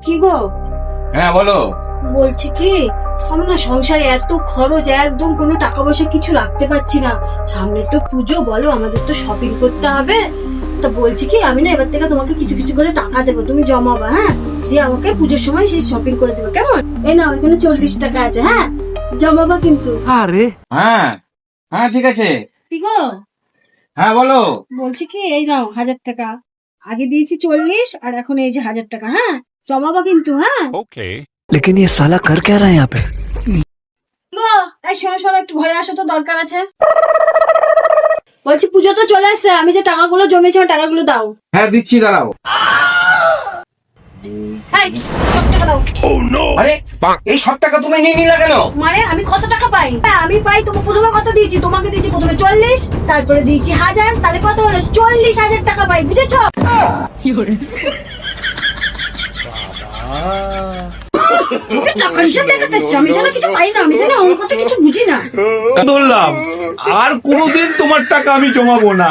কি গো? হ্যাঁ বলো। বলছি কি, আমার না সংসারে এত খরচ, একদম কোনো টাকা পয়সা কিছু রাখতে পারছি না। সামনে তো পুজো, বলো আমাদের তো শপিং করতে হবে। তো বলছি কি, আমি না এবার থেকে তোমাকে কিছু কিছু করে টাকা দেবো, তুমি জমাবা, হ্যাঁ? দিয়ে আমাকে পুজোর সময় সেই শপিং করে দেবে, কেমন? এই নাও, এখানে 40 টাকা আছে, হ্যাঁ? জমাবা কিন্তু। আরে হ্যাঁ হ্যাঁ ঠিক আছে। কি গো? হ্যাঁ বলো। বলছি কি, এই নাও 1000 টাকা। আগে দিয়েছি 40, আর এখন এই যে 1000 টাকা, হ্যাঁ? জমাবা কিন্তু, হ্যাঁ? लेकिन ये साला कर क्या रहा है यहाँ पे? গো, এই শোনো শোনো, একটু ঘরে আসো তো, দরকার আছে। বলছি পুজো তো চলে আসছে, আমি যে টাকাগুলো জমেছি ওই টাকাগুলো দাও। হ্যাঁ দিচ্ছি, দাঁড়াও। এই, সব টাকা দাও। আরে এই সব টাকা তুমি নিয়ে নিলা কেন? মানে আমি কত টাকা পাই? হ্যাঁ, আমি পাই, তোমাকে প্রথমে কত দিয়েছি? তোমাকে দিয়েছি প্রথমে 40, তারপরে দিয়েছি 1000, তাহলে কত হলো? 40,000 টাকা পাই, বুঝেছো? টাকা হিসাব দেখাতে এসছি, আমি যেন কিছু পাই না, আমি যেন অঙ্কতে কিছু বুঝি না। ধরলাম আর কোনোদিন তোমার টাকা আমি জমাবো না।